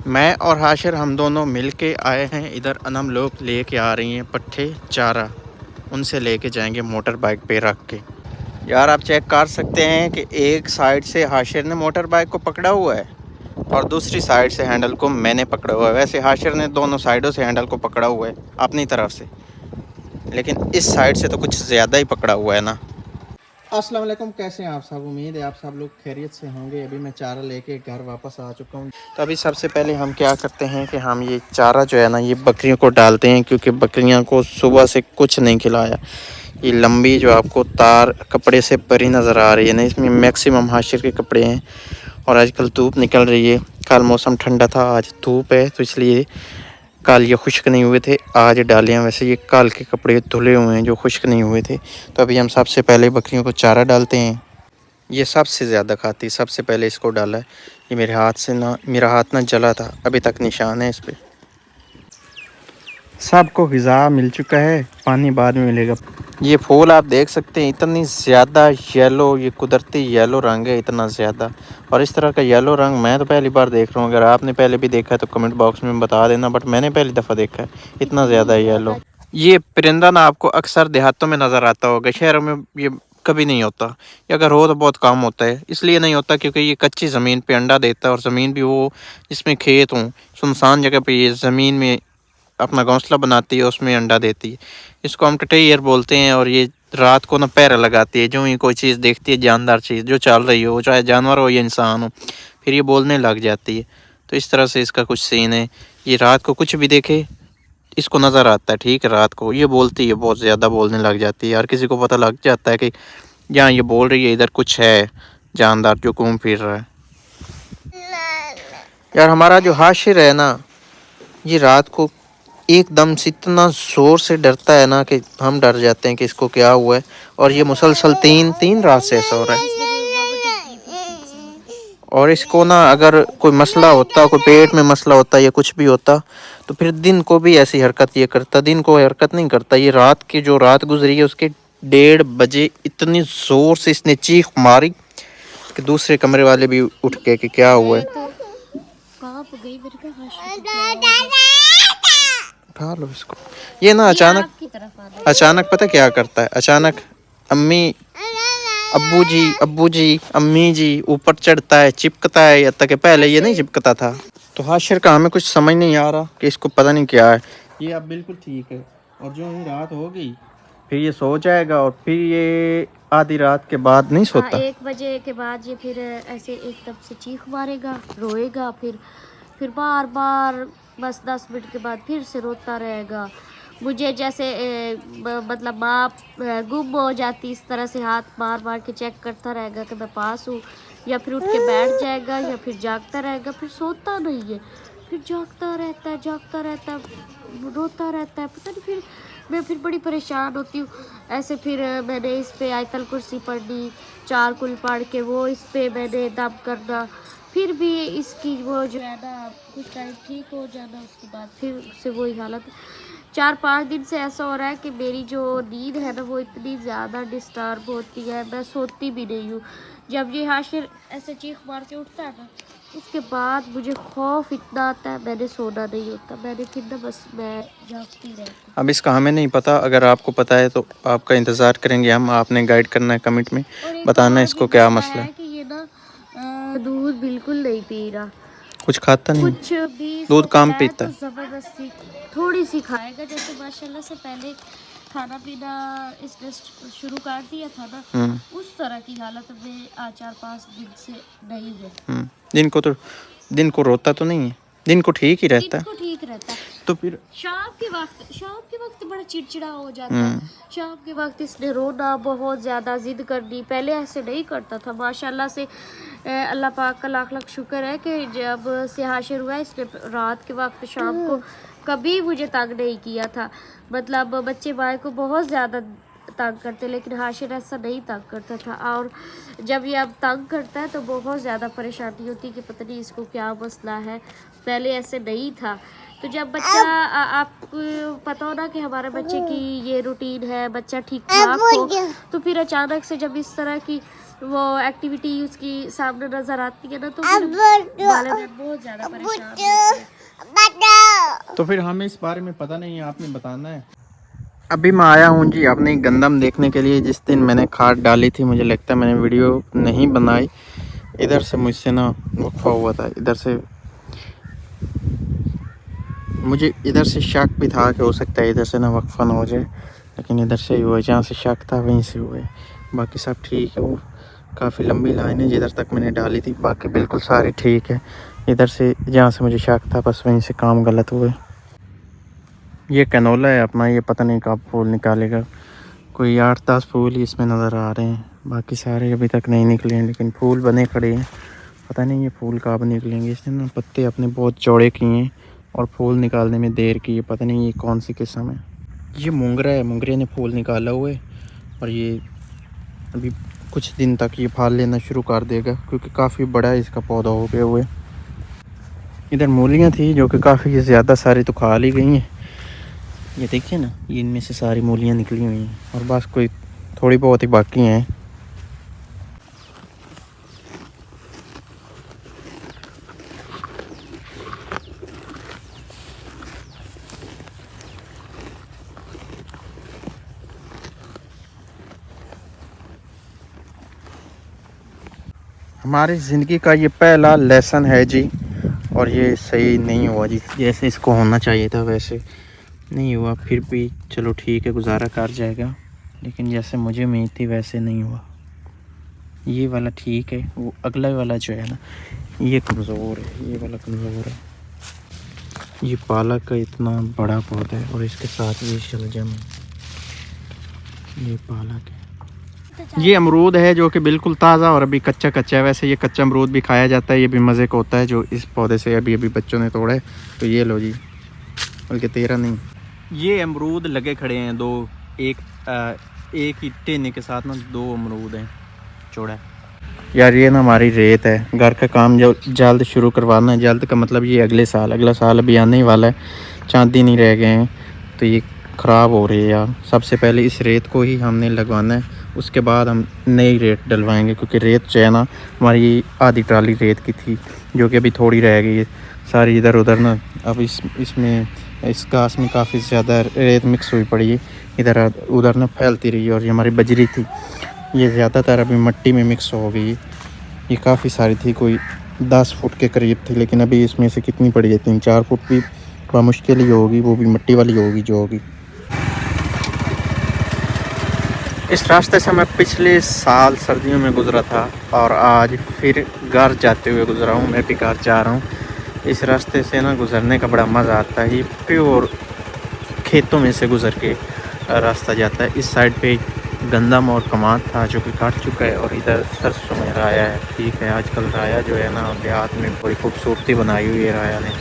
मैं और हाशिर हम दोनों मिल के आए हैं इधर। अनम लोग लेके आ रही हैं पट्ठे चारा, उनसे लेके जाएंगे मोटर बाइक पे रख के। यार आप चेक कर सकते हैं कि एक साइड से हाशिर ने मोटर बाइक को पकड़ा हुआ है और दूसरी साइड से हैंडल को मैंने पकड़ा हुआ है। वैसे हाशिर ने दोनों साइडों से हैंडल को पकड़ा हुआ है अपनी तरफ से, लेकिन इस साइड से तो कुछ ज़्यादा ही पकड़ा हुआ है ना। अस्सलाम वालेकुम, कैसे हैं आप सब? उम्मीद है आप सब लोग खैरियत से होंगे। अभी मैं चारा लेके घर वापस आ चुका हूँ। तो अभी सबसे पहले हम क्या करते हैं कि हम ये चारा जो है ना ये बकरियों को डालते हैं, क्योंकि बकरियाँ को सुबह से कुछ नहीं खिलाया। ये लंबी जो आपको तार कपड़े से भरी नज़र आ रही है ना, इसमें मैक्सिमम हाशिर के कपड़े हैं। और आजकल धूप निकल रही है, कल मौसम ठंडा था, आज धूप है, तो इसलिए कल ये खुश्क नहीं हुए थे, आज डाले हैं। वैसे ये कल के कपड़े धुले हुए हैं जो खुश्क नहीं हुए थे। तो अभी हम सबसे पहले बकरियों को चारा डालते हैं। ये सबसे ज़्यादा खाती, सबसे पहले इसको डाला है। ये मेरा हाथ ना जला था, अभी तक निशान है इस पर। सबको ग़िज़ा मिल चुका है, पानी बाद में मिलेगा। ये फूल आप देख सकते हैं, इतनी ज़्यादा येलो, ये कुदरती येलो रंग है, इतना ज़्यादा। और इस तरह का येलो रंग मैं तो पहली बार देख रहा हूँ। अगर आपने पहले भी देखा है तो कमेंट बॉक्स में बता देना, बट मैंने पहली दफ़ा देखा है इतना ज़्यादा येलो। ये परिंदा ना आपको अक्सर देहातों में नज़र आता होगा, शहरों में ये कभी नहीं होता, या अगर हो तो बहुत कम होता है। इसलिए नहीं होता क्योंकि ये कच्ची ज़मीन पे अंडा देता है, और ज़मीन भी वो जिसमें खेत हों, सुनसान जगह पे ये ज़मीन में अपना घोंसला बनाती है, उसमें अंडा देती है। इसको हम टटैयर बोलते हैं। और ये रात को ना पैरा लगाती है, जो ही कोई चीज़ देखती है, जानदार चीज़ जो चल रही हो, चाहे जानवर हो या इंसान हो, फिर ये बोलने लग जाती है। तो इस तरह से इसका कुछ सीन है। ये रात को कुछ भी देखे इसको नज़र आता है, ठीक है, रात को ये बोलती है, बहुत ज़्यादा बोलने लग जाती है। हर किसी को पता लग जाता है कि यहाँ ये बोल रही है, इधर कुछ है जानदार जो घूम फिर रहा है। यार हमारा जो हाशिर है ना, ये रात को एकदम से इतना ज़ोर से डरता है ना कि हम डर जाते हैं कि इसको क्या हुआ है। और ये मुसलसल तीन रात से ऐसा हो रहा है। और इसको ना अगर कोई मसला होता, कोई पेट में मसला होता या कुछ भी होता, तो फिर दिन को भी ऐसी हरकत ये करता, दिन को हरकत नहीं करता। ये रात की जो रात गुजरी है उसके 1:30 बजे इतनी ज़ोर से इसने चीख मारी कि दूसरे कमरे वाले भी उठ के कि क्या हुआ है। उठा लो इसको। ये ना अचानक पता क्या करता है, अचानक अब्बू जी अम्मी जी ऊपर चढ़ता है, चिपकता है, या तक पहले ये नहीं चिपकता था। तो हाशिर का हमें कुछ समझ नहीं आ रहा कि इसको पता नहीं क्या है। ये अब बिल्कुल ठीक है, और जो ही रात होगी फिर ये सो जाएगा, और फिर ये आधी रात के बाद नहीं सोता। 1 बजे के बाद ये फिर ऐसे एकदम से चीख मारेगा, रोएगा, फिर बार बार बस 10 मिनट के बाद फिर से रोता रहेगा। मुझे जैसे मतलब माँ गुम हो जाती, इस तरह से हाथ मार मार के चेक करता रहेगा कि मैं पास हूँ, या फिर उठ के बैठ जाएगा, या फिर जागता रहेगा, फिर सोता नहीं है, फिर जागता रहता है, रोता रहता है, पता नहीं। फिर मैं बड़ी परेशान होती हूँ। ऐसे फिर मैंने इस पे आयतल कुर्सी पढ़नी, 4 कुल पढ़ के वो इस पे मैंने दम करना, फिर भी इसकी वो जो है ना कुछ टाइम ठीक हो जाना, उसके बाद फिर से वही हालत। 4-5 दिन से ऐसा हो रहा है कि मेरी जो नींद है ना वो इतनी ज़्यादा डिस्टर्ब होती है, मैं सोती भी नहीं हूँ। जब ये हाशिर ऐसे चीख मार के उठता है ना, उसके बाद मुझे खौफ इतना आता है, मैंने सोना नहीं होता, मैंने फिर ना बस मैं जागती रहती। अब इसका हमें नहीं पता, अगर आपको पता है तो आपका इंतज़ार करेंगे हम। आपने गाइड करना है, कमेंट में बताना इसको क्या मसला है। कि ये ना दूध बिल्कुल नहीं पी रहा, कुछ खाता नहीं, कुछ भी दूध कम है पीता तो है। ज़बरदस्ती थोड़ी सी खाएगा। जैसे माशाल्लाह से पहले खाना पीना इसने शुरू कर दिया था ना, उस तरह की हालत में आज 4-5 दिन से नहीं है। दिन को रोता तो नहीं है, दिन को ठीक ही रहता है। इनको ठीक रहता है, तो फिर शाम के वक्त बड़ा चिड़चिड़ा हो जाता है। शाम के वक्त इसने रोना, बहुत ज़्यादा जिद करनी, पहले ऐसे नहीं करता था माशाल्लाह से। अल्लाह पाक का लाख लाख शुक्र है कि जब से हाशिर हुआ इसने रात के वक्त शाम को कभी मुझे तंग नहीं किया था। मतलब बच्चे भाई को बहुत ज़्यादा तंग करते, लेकिन हाशिर ऐसा नहीं तंग करता था। और जब ये अब तंग करता है तो बहुत ज़्यादा परेशानी होती है कि पता नहीं इसको क्या मसला है, पहले ऐसे नहीं था। तो जब बच्चा आपको पता हो ना कि हमारे बच्चे की ये रूटीन है, बच्चा ठीक ठाक हो, तो फिर अचानक से जब इस तरह की वो एक्टिविटी उसकी सामने नजर आती है ना, तो फिर वालिदैन बहुत ज़्यादा परेशान होते हैं। तो फिर हमें इस बारे में पता नहीं है, आपने बताना है। अभी मैं आया हूँ जी अपनी गंदम देखने के लिए। जिस दिन मैंने खाद डाली थी, मुझे लगता है मैंने वीडियो नहीं बनाई। इधर से मुझसे ना वक्फा हुआ था, इधर से मुझे इधर से शक भी था कि हो सकता है इधर से ना वक्फा ना हो जाए, लेकिन इधर से ही हुआ। जहाँ से शक था वहीं से हुए, बाकी सब ठीक है। वो काफ़ी लंबी लाइन है जिधर तक मैंने डाली थी, बाकी बिल्कुल सारी ठीक है। इधर से जहाँ से मुझे शक था बस वहीं से काम गलत हुए। ये कैनोला है अपना, ये पता नहीं कब फूल निकालेगा। कोई 8-10 फूल ही इसमें नज़र आ रहे हैं, बाकी सारे अभी तक नहीं निकले हैं, लेकिन फूल बने खड़े हैं। पता नहीं ये फूल कब निकलेंगे। इसने ना पत्ते अपने बहुत चौड़े किए हैं और फूल निकालने में देर की है। पता नहीं ये कौन सी किस्म है। ये मोंगरा है, मोंगरे ने फूल निकाला हुआ है और ये अभी कुछ दिन तक ये फल लेना शुरू कर देगा, क्योंकि काफ़ी बड़ा है इसका पौधा हो गया हुआ है। इधर मूलियाँ थी जो कि काफ़ी ज़्यादा सारी तो खा ली गई हैं। ये देखिए ना, ये इनमें से सारी मूलियाँ निकली हुई हैं और बस कोई थोड़ी बहुत ही बाकी हैं। हमारी ज़िंदगी का ये पहला लेसन है जी, और ये सही नहीं हुआ जी। जैसे इसको होना चाहिए था वैसे नहीं हुआ। फिर भी चलो ठीक है, गुजारा कर जाएगा, लेकिन जैसे मुझे उम्मीद थी वैसे नहीं हुआ। ये वाला ठीक है, वो अगला वाला जो है ना ये कमज़ोर है, ये वाला कमज़ोर है। ये पालक का इतना बड़ा पौधा है और इसके साथ ये शलजम है। ये पालक है। ये अमरूद है जो कि बिल्कुल ताज़ा और अभी कच्चा कच्चा है। वैसे ये कच्चा अमरूद भी खाया जाता है, ये भी मज़े का होता है, जो इस पौधे से अभी अभी बच्चों ने तोड़ा है। तो ये लो जी, बल्कि 13 नहीं। ये अमरूद लगे खड़े हैं दो, एक ही टेने के साथ ना 2 अमरूद हैं चौड़ा। यार ये ना हमारी रेत है, घर का काम जो जल्द शुरू करवाना है। जल्द का मतलब ये अगला साल अभी आने ही वाला है। चंद दिन ही रह गए हैं तो ये ख़राब हो रही है यार। सबसे पहले इस रेत को ही हमने लगवाना है, उसके बाद हम नई रेत डलवाएंगे, क्योंकि रेत जो है ना हमारी आधी ट्राली रेत की थी जो कि अभी थोड़ी रह गई है। सारी इधर उधर ना अब इसमें इस घास में काफ़ी ज़्यादा रेत मिक्स हुई पड़ी है, इधर उधर ना फैलती रही। और ये हमारी बजरी थी, ये ज़्यादातर अभी मिट्टी में मिक्स हो गई। ये काफ़ी सारी थी, कोई 10 फुट के करीब थी, लेकिन अभी इसमें से कितनी पड़ी है, 3-4 फुट भी बड़ा मुश्किल ही होगी, वो भी मिट्टी वाली होगी जो होगी। इस रास्ते से मैं पिछले साल सर्दियों में गुज़रा था और आज फिर घर जाते हुए गुज़रा हूँ। मैं भी घर जा रहा हूँ। इस रास्ते से ना गुज़रने का बड़ा मज़ा आता है। ये प्योर खेतों में से गुज़र के रास्ता जाता है। इस साइड पे गंदम और कमाद था जो कि काट चुका है, और इधर सरसों में राया है। ठीक है, आजकल राया जो है ना देहात में बड़ी खूबसूरती बनाई हुई है राया ने।